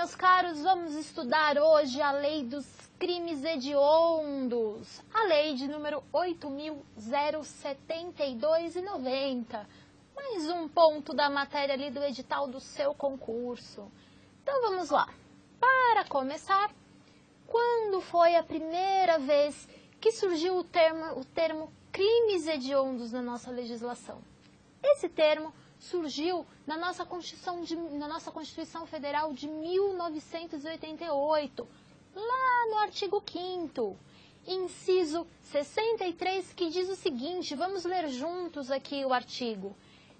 meus caros, vamos estudar hoje a lei dos crimes hediondos, a lei de número 8.072/90. Mais um ponto da matéria ali do edital do seu concurso. Então vamos lá. Para começar, quando foi a primeira vez que surgiu o termo crimes hediondos na nossa legislação? Esse termo surgiu na nossa Constituição Federal de 1988, lá no artigo 5º, inciso 63, que diz o seguinte, vamos ler juntos aqui o artigo.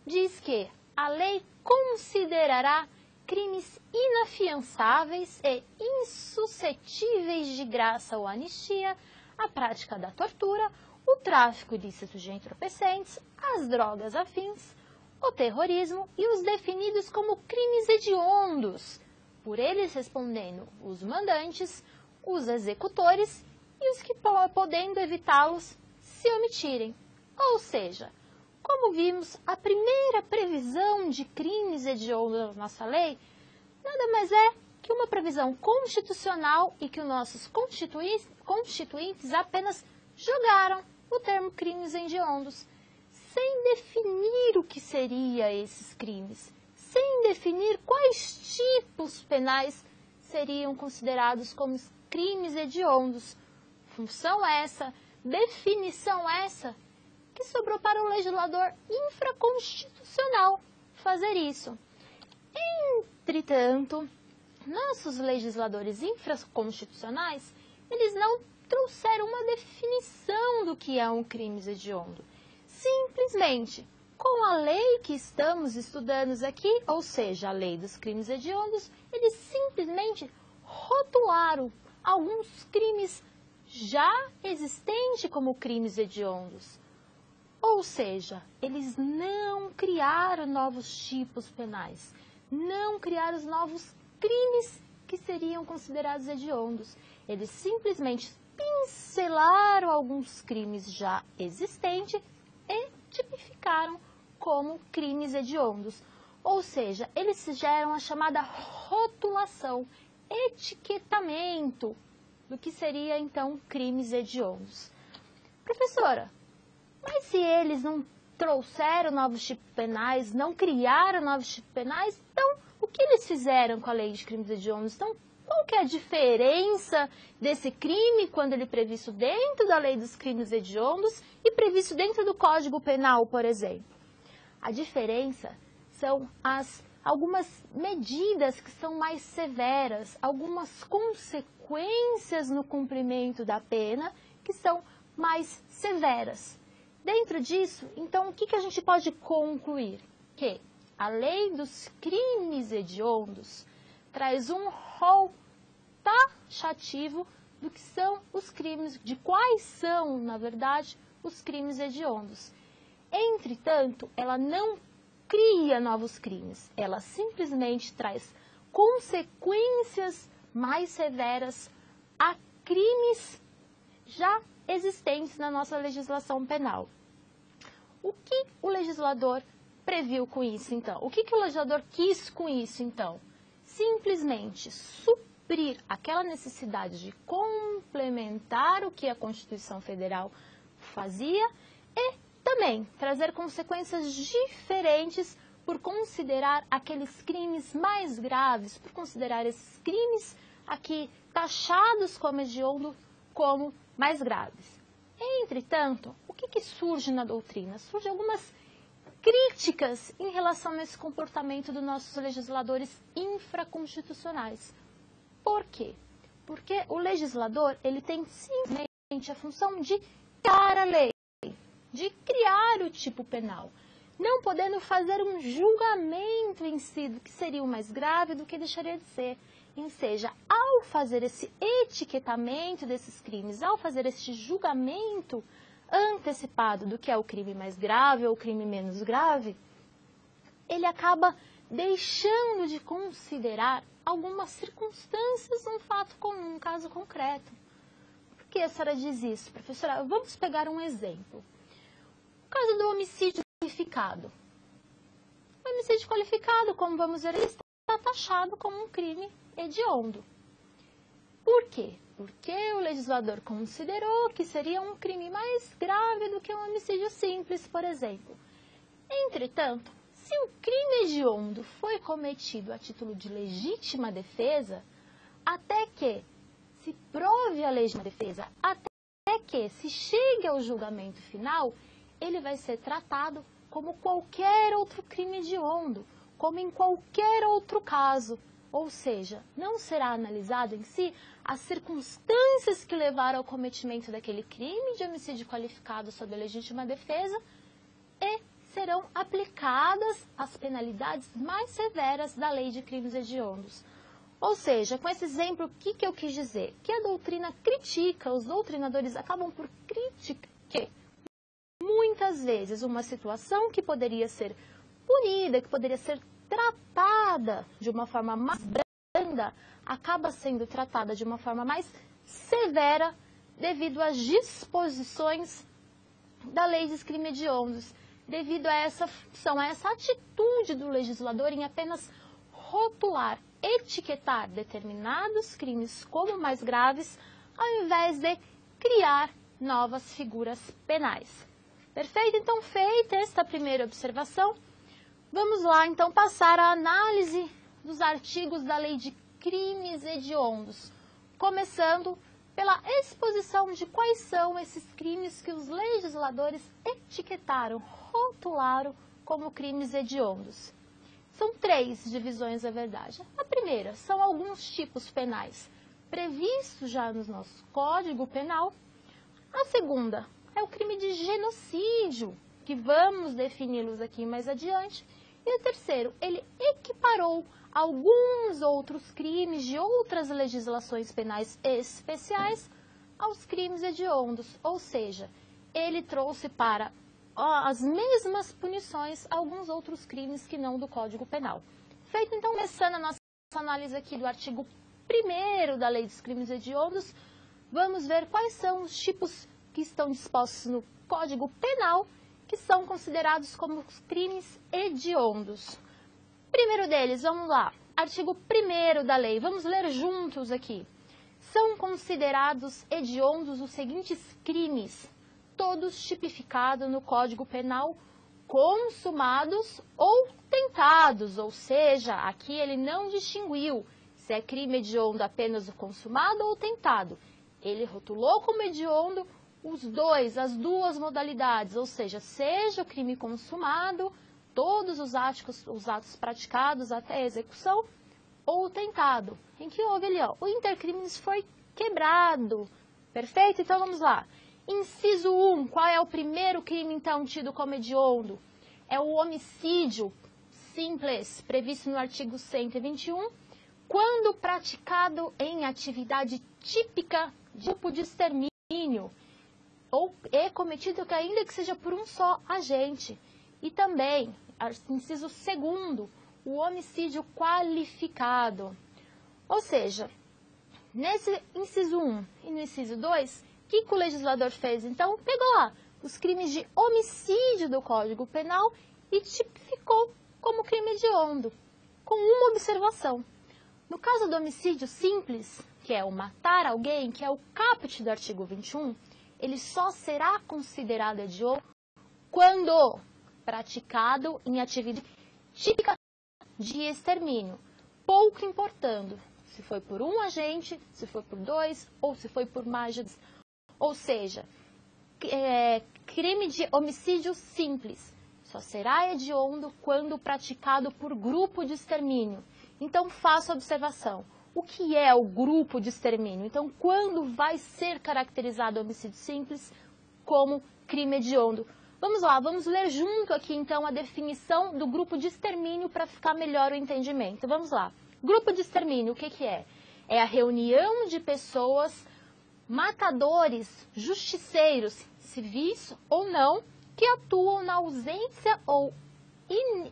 Diz que a lei considerará crimes inafiançáveis e insuscetíveis de graça ou anistia a prática da tortura, o tráfico ilícito de entorpecentes, as drogas afins, o terrorismo e os definidos como crimes hediondos, por eles respondendo os mandantes, os executores e os que podendo evitá-los se omitirem. Ou seja, como vimos, a primeira previsão de crimes hediondos na nossa lei nada mais é que uma previsão constitucional e que os nossos constituintes apenas jogaram o termo crimes hediondos, sem definir o que seriam esses crimes, sem definir quais tipos penais seriam considerados como crimes hediondos. Função essa, definição essa, que sobrou para o legislador infraconstitucional fazer isso. Entretanto, nossos legisladores infraconstitucionais, eles não trouxeram uma definição do que é um crime hediondo. Simplesmente, com a lei que estamos estudando aqui, ou seja, a lei dos crimes hediondos, eles simplesmente rotularam alguns crimes já existentes como crimes hediondos. Ou seja, eles não criaram novos tipos penais, não criaram os novos crimes que seriam considerados hediondos. Eles simplesmente pincelaram alguns crimes já existentes e tipificaram como crimes hediondos. Ou seja, eles fizeram a chamada rotulação, etiquetamento do que seria então crimes hediondos. Professora, mas se eles não trouxeram novos tipos penais, não criaram novos tipos penais, então o que eles fizeram com a lei de crimes hediondos? Então, qual que é a diferença desse crime quando ele é previsto dentro da lei dos crimes hediondos e previsto dentro do Código Penal, por exemplo? A diferença são algumas medidas que são mais severas, algumas consequências no cumprimento da pena que são mais severas. Dentro disso, então, o que a gente pode concluir? Que a lei dos crimes hediondos traz um rol taxativo do que são os crimes, de quais são, na verdade, os crimes hediondos. Entretanto, ela não cria novos crimes, ela simplesmente traz consequências mais severas a crimes já existentes na nossa legislação penal. O que o legislador previu com isso, então? O que o legislador quis com isso, então? Simplesmente suprir aquela necessidade de complementar o que a Constituição Federal fazia e também trazer consequências diferentes por considerar aqueles crimes mais graves, por considerar esses crimes aqui taxados como hediondo como mais graves. Entretanto, o que surge na doutrina? Surgem algumas críticas em relação a esse comportamento dos nossos legisladores infraconstitucionais. Por quê? Porque o legislador ele tem simplesmente a função de criar a lei, de criar o tipo penal, não podendo fazer um julgamento em si do que seria o mais grave do que deixaria de ser. Ou seja, ao fazer esse etiquetamento desses crimes, ao fazer esse julgamento antecipado do que é o crime mais grave ou o crime menos grave, ele acaba deixando de considerar algumas circunstâncias, um fato comum, um caso concreto. Por que a senhora diz isso, professora? Vamos pegar um exemplo. O caso do homicídio qualificado. O homicídio qualificado, como vamos ver, está taxado como um crime hediondo. Por quê? Porque o legislador considerou que seria um crime mais grave do que um homicídio simples, por exemplo. Entretanto, se o crime hediondo foi cometido a título de legítima defesa, até que se prove a legítima defesa, até que se chegue ao julgamento final, ele vai ser tratado como qualquer outro crime hediondo, como em qualquer outro caso. Ou seja, não será analisado em si as circunstâncias que levaram ao cometimento daquele crime de homicídio qualificado sob a legítima defesa e serão aplicadas as penalidades mais severas da lei de crimes hediondos. Ou seja, com esse exemplo, o que eu quis dizer? Que a doutrina critica, os doutrinadores acabam por criticar muitas vezes uma situação que poderia ser punida, que poderia ser tratada de uma forma mais branda, acaba sendo tratada de uma forma mais severa devido às disposições da lei dos crimes hediondos, devido a essa função, a essa atitude do legislador em apenas rotular, etiquetar determinados crimes como mais graves, ao invés de criar novas figuras penais. Perfeito? Então, feita esta primeira observação, vamos lá, então, passar a análise dos artigos da Lei de Crimes Hediondos, começando pela exposição de quais são esses crimes que os legisladores etiquetaram, rotularam como crimes hediondos. São 3 divisões, na verdade. A primeira são alguns tipos penais previstos já no nosso Código Penal. A segunda é o crime de genocídio, que vamos defini-los aqui mais adiante. E o terceiro, ele equiparou alguns outros crimes de outras legislações penais especiais aos crimes hediondos, ou seja, ele trouxe para as mesmas punições alguns outros crimes que não do Código Penal. Feito, então, começando a nossa análise aqui do artigo 1º da Lei dos Crimes Hediondos, vamos ver quais são os tipos que estão dispostos no Código Penal que são considerados como crimes hediondos. Primeiro deles, vamos lá, artigo 1º da lei, vamos ler juntos aqui. São considerados hediondos os seguintes crimes, todos tipificados no Código Penal, consumados ou tentados, ou seja, aqui ele não distinguiu se é crime hediondo apenas o consumado ou tentado. Ele rotulou como hediondo as duas modalidades, ou seja o crime consumado, todos os atos praticados até a execução, ou o tentado, em que houve ali, o intercrimes foi quebrado. Perfeito? Então vamos lá. Inciso 1, qual é o primeiro crime, então, tido como hediondo? É o homicídio simples, previsto no artigo 121, quando praticado em atividade típica de grupo de extermínio, ou é cometido ainda que seja por um só agente. E também, inciso 2º, o homicídio qualificado. Ou seja, nesse inciso 1 e no inciso 2, o que o legislador fez? Então, pegou lá os crimes de homicídio do Código Penal e tipificou como crime hediondo, com uma observação. No caso do homicídio simples, que é o matar alguém, que é o caput do artigo 21, ele só será considerado hediondo quando praticado em atividade típica de extermínio, pouco importando se foi por um agente, se foi por 2 ou se foi por mais de 2. Ou seja, crime de homicídio simples só será hediondo quando praticado por grupo de extermínio. Então, faça a observação. O que é o grupo de extermínio? Então, quando vai ser caracterizado o homicídio simples como crime hediondo? Vamos lá, vamos ler junto aqui, então, a definição do grupo de extermínio para ficar melhor o entendimento. Vamos lá. Grupo de extermínio, o que é? É a reunião de pessoas, matadores, justiceiros, civis ou não, que atuam na ausência ou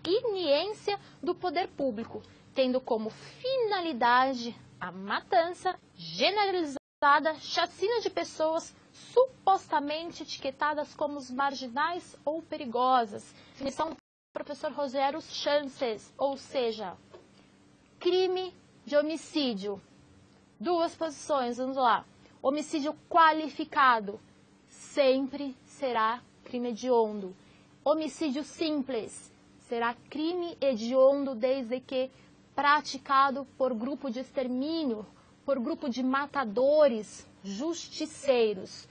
iniência do poder público, tendo como finalidade a matança generalizada, chacina de pessoas supostamente etiquetadas como marginais ou perigosas. Definição do professor Rogério Chances, ou seja, crime de homicídio. Duas posições, vamos lá. Homicídio qualificado sempre será crime hediondo. Homicídio simples será crime hediondo desde que praticado por grupo de extermínio, por grupo de matadores, justiceiros.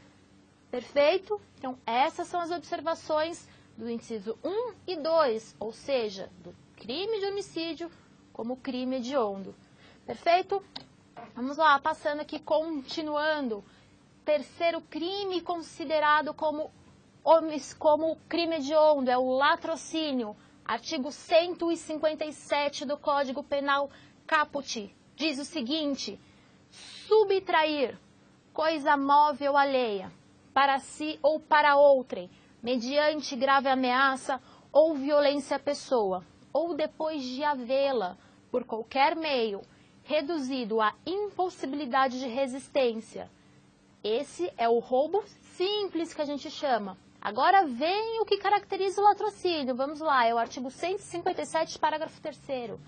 Perfeito? Então, essas são as observações do inciso 1 e 2, ou seja, do crime de homicídio como crime hediondo. Perfeito? Vamos lá, passando aqui, continuando. Terceiro crime considerado como crime hediondo é o latrocínio. Artigo 157 do Código Penal caput diz o seguinte: subtrair coisa móvel alheia para si ou para outrem, mediante grave ameaça ou violência à pessoa, ou depois de havê-la, por qualquer meio, reduzido à impossibilidade de resistência. Esse é o roubo simples que a gente chama. Agora vem o que caracteriza o latrocínio. Vamos lá, é o artigo 157, parágrafo 3º.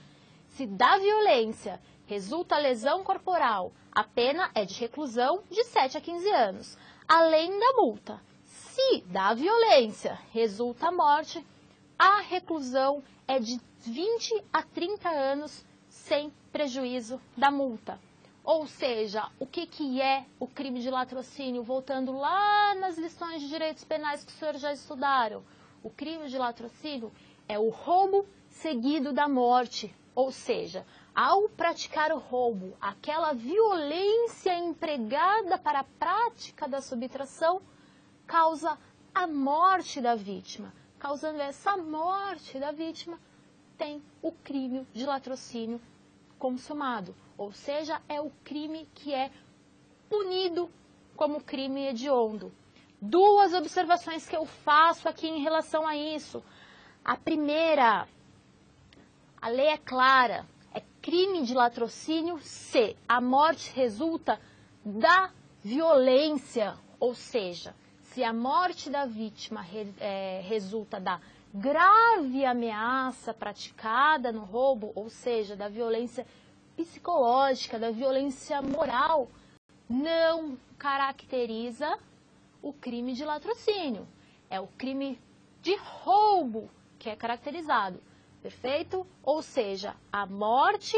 Se da violência resulta lesão corporal, a pena é de reclusão de 7 a 15 anos, além da multa. Se da violência resulta a morte, a reclusão é de 20 a 30 anos, sem prejuízo da multa. Ou seja, o que é o crime de latrocínio? Voltando lá nas lições de direitos penais que os senhores já estudaram. O crime de latrocínio é o roubo seguido da morte. Ou seja, ao praticar o roubo, aquela violência empregada para a prática da subtração causa a morte da vítima. Causando essa morte da vítima, tem o crime de latrocínio consumado. Ou seja, é o crime que é punido como crime hediondo. Duas observações que eu faço aqui em relação a isso. A primeira, a lei é clara, é crime de latrocínio se a morte resulta da violência, ou seja, se a morte da vítima resulta da grave ameaça praticada no roubo, ou seja, da violência psicológica, da violência moral, não caracteriza o crime de latrocínio. É o crime de roubo que é caracterizado. Perfeito? Ou seja, a morte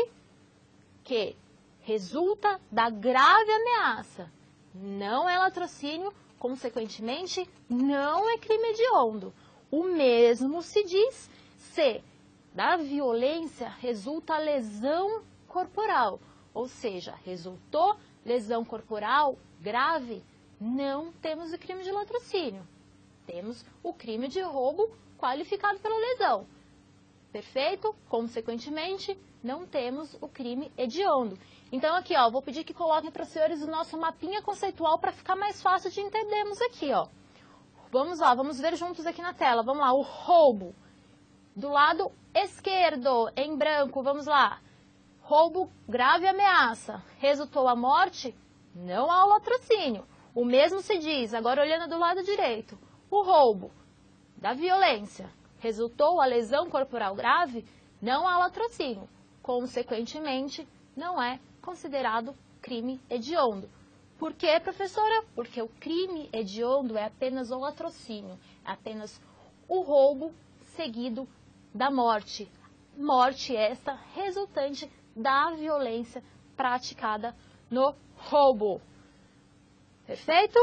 que resulta da grave ameaça não é latrocínio, consequentemente, não é crime hediondo. O mesmo se diz se da violência resulta lesão corporal, ou seja, resultou lesão corporal grave, não temos o crime de latrocínio. Temos o crime de roubo qualificado pela lesão. Perfeito? Consequentemente, não temos o crime hediondo. Então, aqui, ó, vou pedir que coloquem para os senhores o nosso mapinha conceitual para ficar mais fácil de entendermos aqui, ó. Vamos lá, vamos ver juntos aqui na tela. Vamos lá, o roubo. Do lado esquerdo, em branco, vamos lá. Roubo, grave ameaça. Resultou a morte? Não há o latrocínio. O mesmo se diz, agora olhando do lado direito. O roubo da violência resultou a lesão corporal grave? Não há latrocínio. Consequentemente, não é considerado crime hediondo. Por quê, professora? Porque o crime hediondo é apenas o latrocínio, é apenas o roubo seguido da morte. Morte esta resultante da violência praticada no roubo. Perfeito?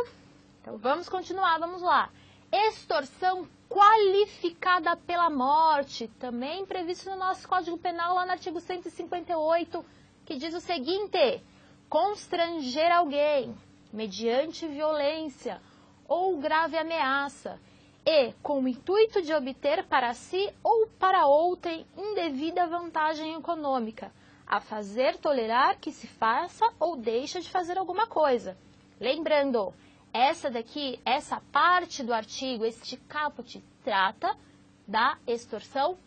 Então vamos continuar, vamos lá. Extorsão qualificada pela morte, também previsto no nosso Código Penal, lá no artigo 158, que diz o seguinte: constranger alguém mediante violência ou grave ameaça e com o intuito de obter para si ou para outrem indevida vantagem econômica, a fazer tolerar que se faça ou deixa de fazer alguma coisa. Lembrando, essa parte do artigo, este caput, trata da extorsão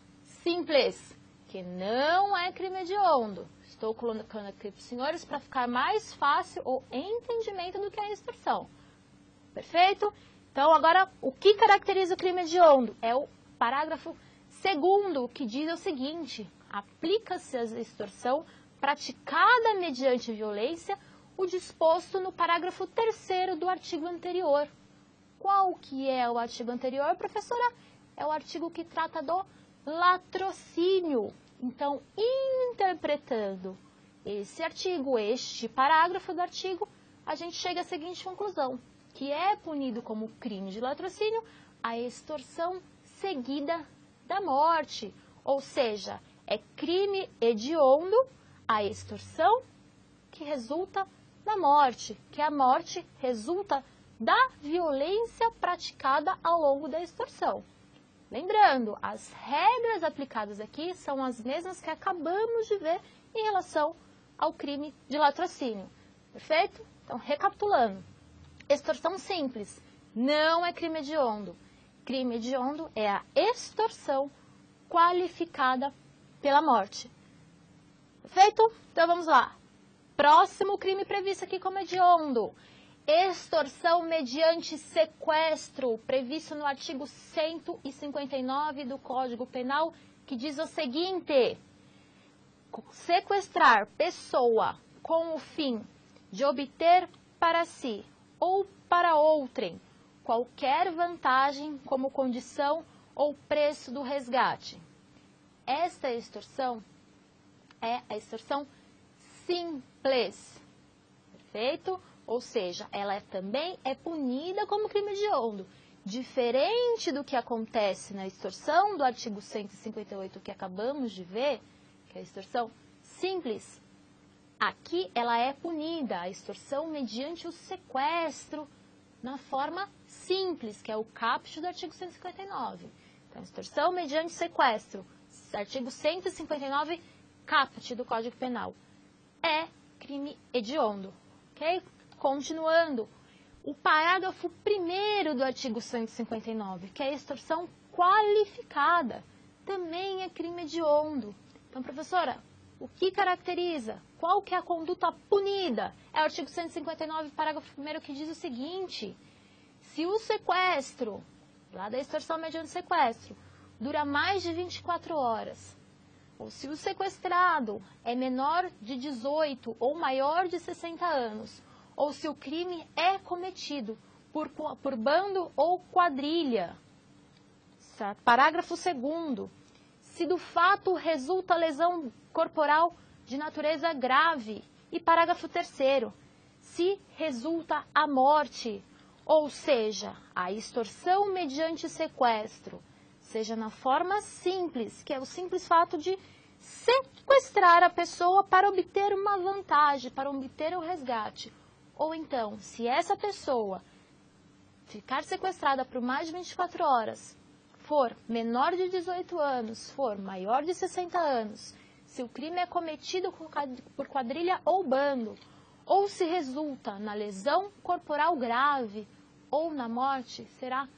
simples, que não é crime hediondo. Estou colocando aqui para os senhores para ficar mais fácil o entendimento do que é a extorsão. Perfeito? Então, agora, o que caracteriza o crime hediondo? É o parágrafo 2º, que diz o seguinte: aplica-se a extorsão praticada mediante violência, o disposto no parágrafo 3º do artigo anterior. Qual que é o artigo anterior, professora? É o artigo que trata do latrocínio. Então, interpretando esse artigo, este parágrafo do artigo, a gente chega à seguinte conclusão, que é punido como crime de latrocínio a extorsão seguida da morte, ou seja, é crime hediondo a extorsão que resulta da morte, que a morte resulta da violência praticada ao longo da extorsão. Lembrando, as regras aplicadas aqui são as mesmas que acabamos de ver em relação ao crime de latrocínio. Perfeito? Então, recapitulando. Extorsão simples não é crime hediondo. Crime hediondo é a extorsão qualificada pela morte. Perfeito? Então, vamos lá. Próximo crime previsto aqui como hediondo. Extorsão mediante sequestro, previsto no artigo 159 do Código Penal, que diz o seguinte: sequestrar pessoa com o fim de obter para si ou para outrem qualquer vantagem como condição ou preço do resgate. Esta extorsão é a extorsão simples. Perfeito? Ou seja, ela também é punida como crime hediondo. Diferente do que acontece na extorsão do artigo 158 que acabamos de ver, que é a extorsão simples, aqui ela é punida, a extorsão mediante o sequestro na forma simples, que é o caput do artigo 159. Então, extorsão mediante sequestro, artigo 159, caput do Código Penal, é crime hediondo, ok? Continuando, o parágrafo 1º do artigo 159, que é a extorsão qualificada, também é crime hediondo. Então, professora, o que caracteriza? Qual que é a conduta punida? É o artigo 159, parágrafo 1º, que diz o seguinte: se o sequestro, lá da extorsão mediante sequestro, dura mais de 24 horas, ou se o sequestrado é menor de 18 ou maior de 60 anos, ou se o crime é cometido por bando ou quadrilha. Parágrafo 2º. Se do fato resulta lesão corporal de natureza grave. E parágrafo 3º. Se resulta a morte, ou seja, a extorsão mediante sequestro, seja na forma simples, que é o simples fato de sequestrar a pessoa para obter uma vantagem, para obter o resgate. Ou então, se essa pessoa ficar sequestrada por mais de 24 horas, for menor de 18 anos, for maior de 60 anos, se o crime é cometido por quadrilha ou bando, ou se resulta na lesão corporal grave ou na morte, será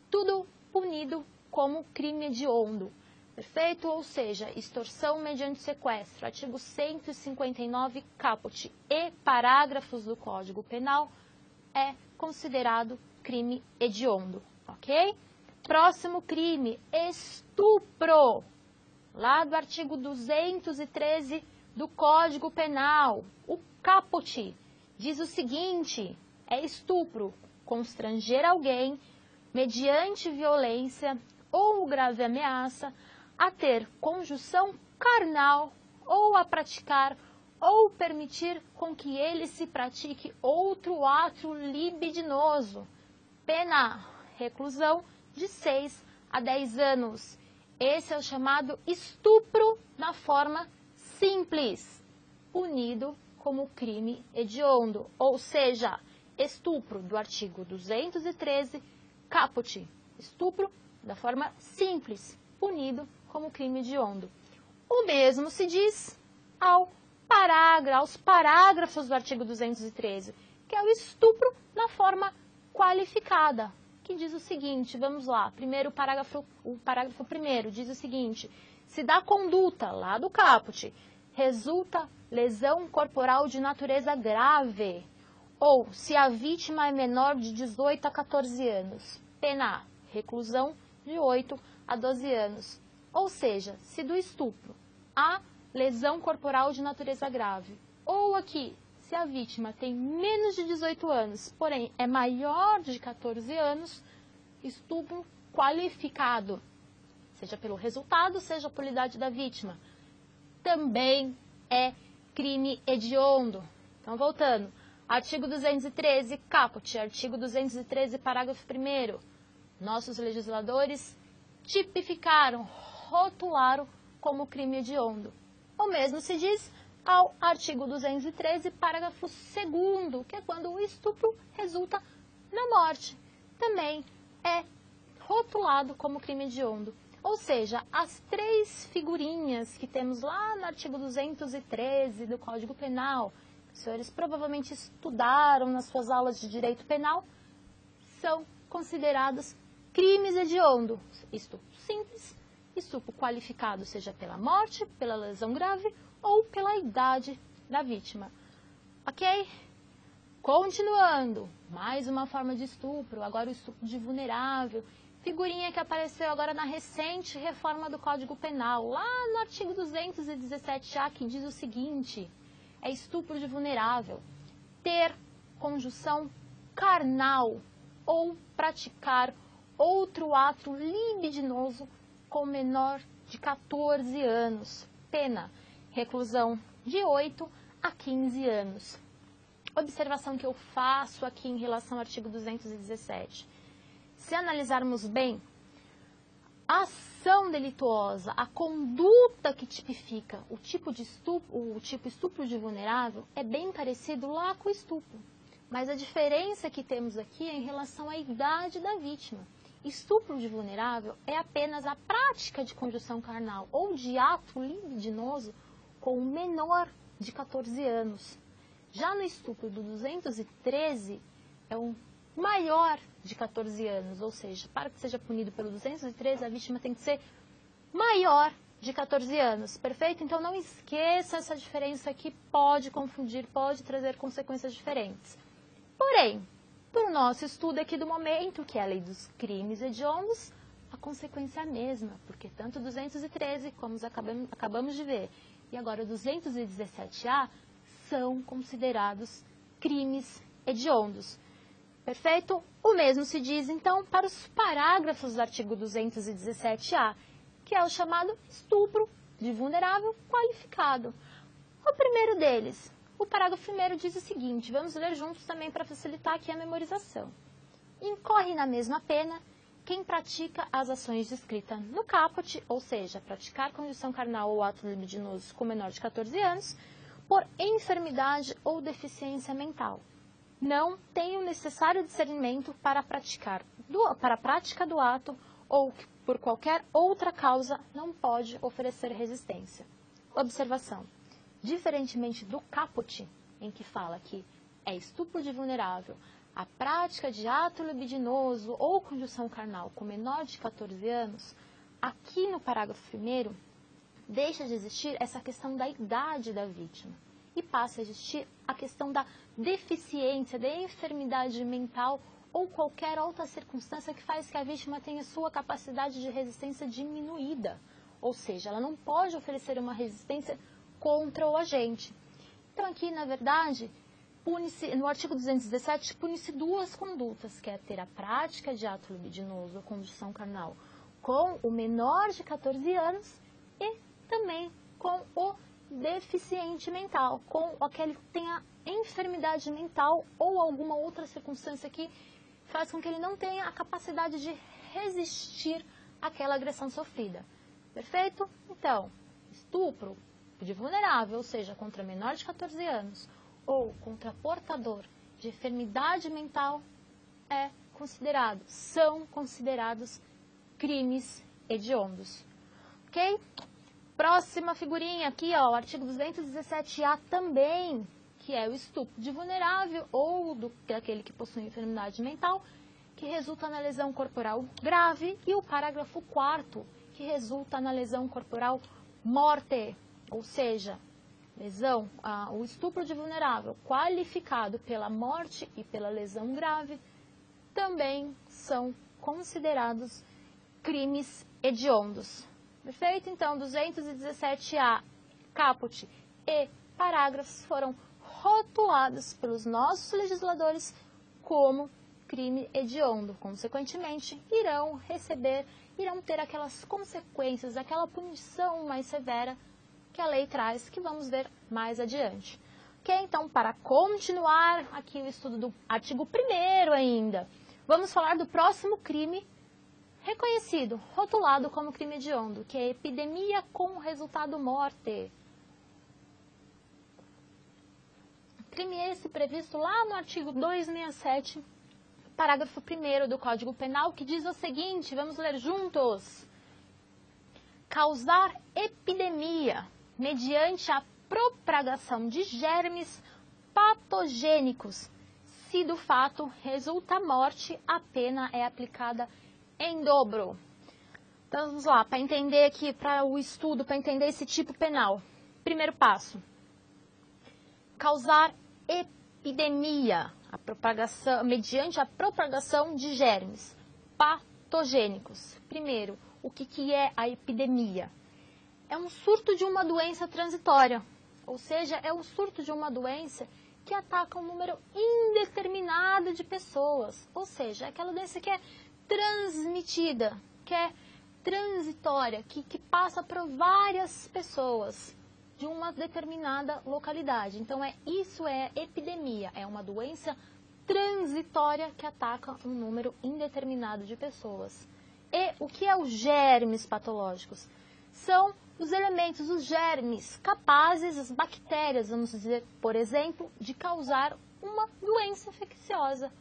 tudo punido como crime hediondo. Perfeito? Ou seja, extorsão mediante sequestro, artigo 159, caput e parágrafos do Código Penal, é considerado crime hediondo, ok? Próximo crime, estupro, lá do artigo 213 do Código Penal. O caput diz o seguinte: é estupro, constranger alguém, mediante violência ou grave ameaça, a ter conjunção carnal ou a praticar ou permitir com que ele se pratique outro ato libidinoso. Pena, reclusão de 6 a 10 anos. Esse é o chamado estupro na forma simples, punido como crime hediondo, ou seja, estupro do artigo 213, caput, estupro da forma simples, punido como crime hediondo. O mesmo se diz aos parágrafos do artigo 213, que é o estupro na forma qualificada, que diz o seguinte, vamos lá, primeiro o parágrafo 1º diz o seguinte: se da conduta, lá do caput, resulta lesão corporal de natureza grave, ou se a vítima é menor de 18 a 14 anos, pena, reclusão de 8 a 12 anos. Ou seja, se do estupro há lesão corporal de natureza grave. Ou aqui, se a vítima tem menos de 18 anos, porém é maior de 14 anos, estupro qualificado, seja pelo resultado, seja por idade da vítima. Também é crime hediondo. Então, voltando. Artigo 213, caput. Artigo 213, parágrafo 1º. Nossos legisladores tipificaram, rotularam como crime hediondo. O mesmo se diz ao artigo 213, parágrafo 2º, que é quando o estupro resulta na morte. Também é rotulado como crime hediondo. Ou seja, as 3 figurinhas que temos lá no artigo 213 do Código Penal, que os senhores provavelmente estudaram nas suas aulas de direito penal, são considerados crimes hediondos. Estupro simples, estupro qualificado, seja pela morte, pela lesão grave ou pela idade da vítima. Ok? Continuando, mais uma forma de estupro, agora o estupro de vulnerável. Figurinha que apareceu agora na recente reforma do Código Penal, lá no artigo 217A, que diz o seguinte: é estupro de vulnerável ter conjunção carnal ou praticar outro ato libidinoso com menor de 14 anos. Pena, reclusão de 8 a 15 anos. Observação que eu faço aqui em relação ao artigo 217. Se analisarmos bem, a ação delituosa, a conduta que tipifica o tipo estupro de vulnerável é bem parecido lá com o estupro. Mas a diferença que temos aqui é em relação à idade da vítima. Estupro de vulnerável é apenas a prática de conjunção carnal ou de ato libidinoso com um menor de 14 anos. Já no estupro do 213, é um maior de 14 anos, ou seja, para que seja punido pelo 213, a vítima tem que ser maior de 14 anos, perfeito? Então não esqueça essa diferença que pode confundir, pode trazer consequências diferentes. Porém, para o nosso estudo aqui do momento, que é a lei dos crimes hediondos, a consequência é a mesma, porque tanto o 213, como acabamos de ver, e agora o 217A, são considerados crimes hediondos. Perfeito? O mesmo se diz, então, para os parágrafos do artigo 217A, que é o chamado estupro de vulnerável qualificado. O primeiro deles, o parágrafo 1º diz o seguinte, vamos ler juntos também para facilitar aqui a memorização. Incorre na mesma pena quem pratica as ações descritas no caput, ou seja, praticar conjunção carnal ou ato libidinoso com menor de 14 anos, por enfermidade ou deficiência mental. Não tem o necessário discernimento para a prática do ato ou que, por qualquer outra causa, não pode oferecer resistência. Observação. Diferentemente do caput, em que fala que é estupro de vulnerável, a prática de ato libidinoso ou conjunção carnal com menor de 14 anos, aqui no parágrafo 1º, deixa de existir essa questão da idade da vítima e passa a existir a questão da deficiência, da enfermidade mental ou qualquer outra circunstância que faz que a vítima tenha sua capacidade de resistência diminuída. Ou seja, ela não pode oferecer uma resistência contra o agente. Então, aqui, na verdade, no artigo 217, pune-se 2 condutas, que é ter a prática de ato libidinoso ou conjunção carnal com o menor de 14 anos e também com o deficiente mental, com aquele que tenha enfermidade mental ou alguma outra circunstância que faz com que ele não tenha a capacidade de resistir àquela agressão sofrida. Perfeito? Então, estupro de vulnerável, ou seja, contra menor de 14 anos, ou contra portador de enfermidade mental, são considerados crimes hediondos. Ok? Próxima figurinha aqui, ó, o artigo 217A também, que é o estupro de vulnerável ou daquele que possui enfermidade mental, que resulta na lesão corporal grave, e o parágrafo 4º, que resulta na lesão corporal morte, ou seja, o estupro de vulnerável qualificado pela morte e pela lesão grave, também são considerados crimes hediondos. Perfeito? Então, 217A caput e parágrafos foram rotulados pelos nossos legisladores como crime hediondo. Consequentemente, irão ter aquelas consequências, aquela punição mais severa que a lei traz, que vamos ver mais adiante. Ok? Então, para continuar aqui o estudo do artigo 1º ainda, vamos falar do próximo crime reconhecido, rotulado como crime hediondo, que é epidemia com resultado morte. Crime esse previsto lá no artigo 267, parágrafo 1º do Código Penal, que diz o seguinte, vamos ler juntos. Causar epidemia mediante a propagação de germes patogênicos. Se do fato resulta morte, a pena é aplicada em dobro. Então, vamos lá, para entender aqui, para o estudo, para entender esse tipo penal. Primeiro passo. Causar epidemia, mediante a propagação de germes patogênicos. Primeiro, o que é a epidemia? É um surto de uma doença transitória, ou seja, é um surto de uma doença que ataca um número indeterminado de pessoas, ou seja, é aquela doença que é transmitida, que é transitória, que passa por várias pessoas de uma determinada localidade. Então, isso é epidemia, é uma doença transitória que ataca um número indeterminado de pessoas. E o que é os germes patológicos? São os elementos, os germes capazes, as bactérias, vamos dizer, por exemplo, de causar uma doença infecciosa.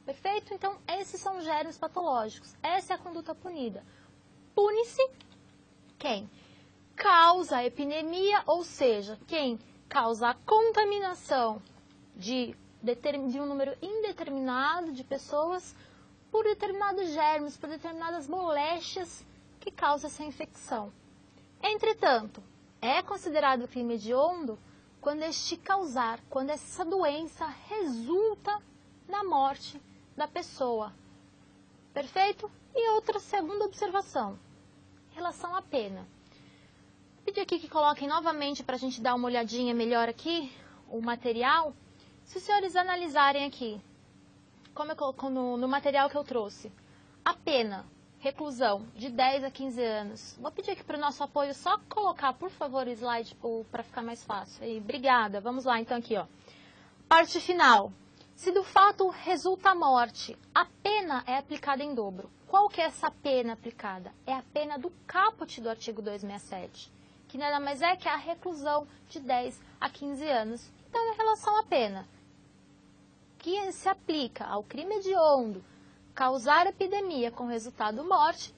Perfeito? Então, esses são os germes patológicos. Essa é a conduta punida. Pune-se quem causa a epidemia, ou seja, quem causa a contaminação de um número indeterminado de pessoas por determinados germes, por determinadas moléstias que causam essa infecção. Entretanto, é considerado crime hediondo quando quando essa doença resulta na morte da pessoa. Perfeito? E outra segunda observação, em relação à pena. Vou pedir aqui que coloquem novamente para a gente dar uma olhadinha melhor aqui, o material. Se os senhores analisarem aqui, como eu coloco no material que eu trouxe, a pena, reclusão de 10 a 15 anos. Vou pedir aqui para o nosso apoio só colocar, por favor, o slide para ficar mais fácil. E, obrigada. Vamos lá, então, aqui, ó. Parte final. Se do fato resulta a morte, a pena é aplicada em dobro. Qual que é essa pena aplicada? É a pena do caput do artigo 267, que nada mais é que a reclusão de 10 a 15 anos. Então, em relação à pena que se aplica ao crime hediondo, causar epidemia com resultado morte,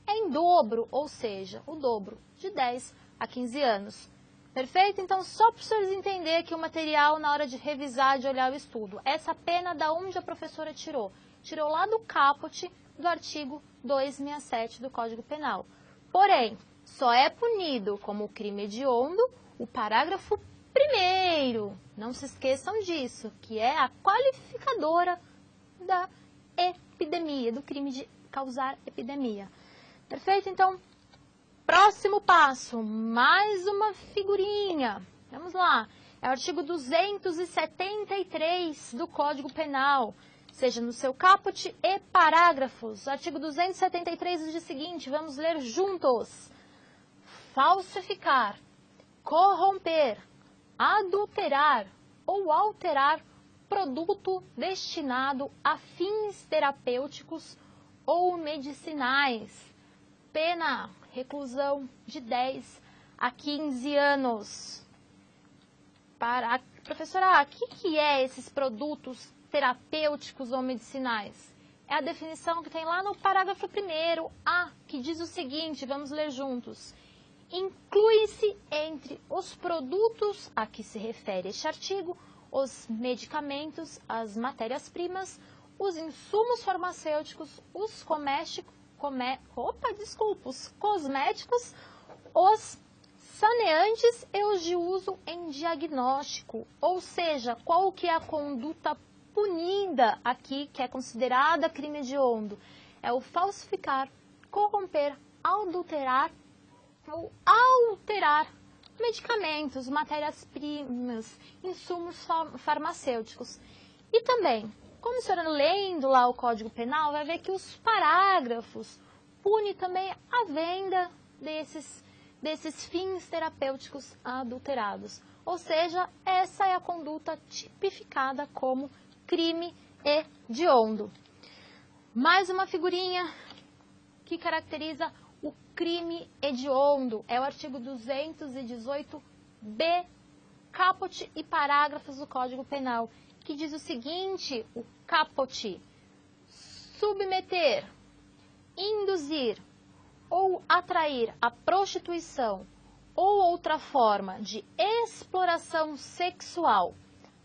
é em dobro, ou seja, o dobro, de 10 a 15 anos. Perfeito? Então, só para os senhores entenderem aqui o material na hora de revisar, de olhar o estudo. Essa pena, da onde a professora tirou? Tirou lá do caput do artigo 267 do Código Penal. Porém, só é punido como crime hediondo o parágrafo 1º. Não se esqueçam disso, que é a qualificadora da epidemia, do crime de causar epidemia. Perfeito? Então, próximo passo, mais uma figurinha. Vamos lá. É o artigo 273 do Código Penal, seja no seu caput e parágrafos. O artigo 273 diz o seguinte, vamos ler juntos. Falsificar, corromper, adulterar ou alterar produto destinado a fins terapêuticos ou medicinais. Pena, reclusão de 10 a 15 anos. Professora, o que é esses produtos terapêuticos ou medicinais? É a definição que tem lá no parágrafo 1º A, que diz o seguinte, vamos ler juntos. Inclui-se entre os produtos a que se refere este artigo, os medicamentos, as matérias-primas, os insumos farmacêuticos, os cosméticos, os saneantes e os de uso em diagnóstico. Ou seja, qual que é a conduta punida aqui, que é considerada crime hediondo? É o falsificar, corromper, adulterar ou alterar medicamentos, matérias-primas, insumos farmacêuticos. E também, quando a senhora lendo lá o Código Penal, vai ver que os parágrafos pune também a venda desses fins terapêuticos adulterados. Ou seja, essa é a conduta tipificada como crime hediondo. Mais uma figurinha que caracteriza o crime hediondo. É o artigo 218b, caput e parágrafos do Código Penal, que diz o seguinte, o caput: submeter, induzir ou atrair a prostituição ou outra forma de exploração sexual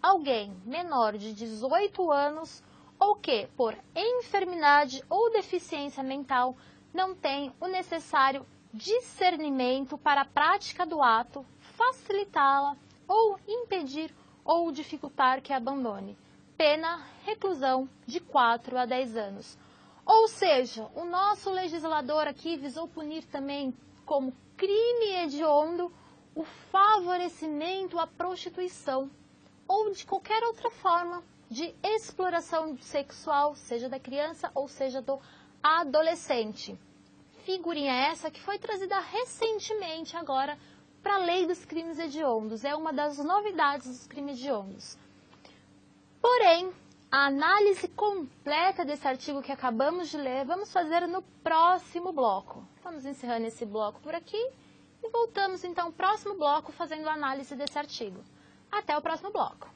alguém menor de 18 anos ou que, por enfermidade ou deficiência mental, não tem o necessário discernimento para a prática do ato, facilitá-la ou impedir ou dificultar que abandone. Pena, reclusão de 4 a 10 anos. Ou seja, o nosso legislador aqui visou punir também como crime hediondo o favorecimento à prostituição ou de qualquer outra forma de exploração sexual, seja da criança ou seja do adolescente. Figurinha essa que foi trazida recentemente agora para a lei dos crimes hediondos. É uma das novidades dos crimes hediondos. Porém, a análise completa desse artigo que acabamos de ler, vamos fazer no próximo bloco. Vamos encerrando esse bloco por aqui e voltamos então ao próximo bloco fazendo a análise desse artigo. Até o próximo bloco.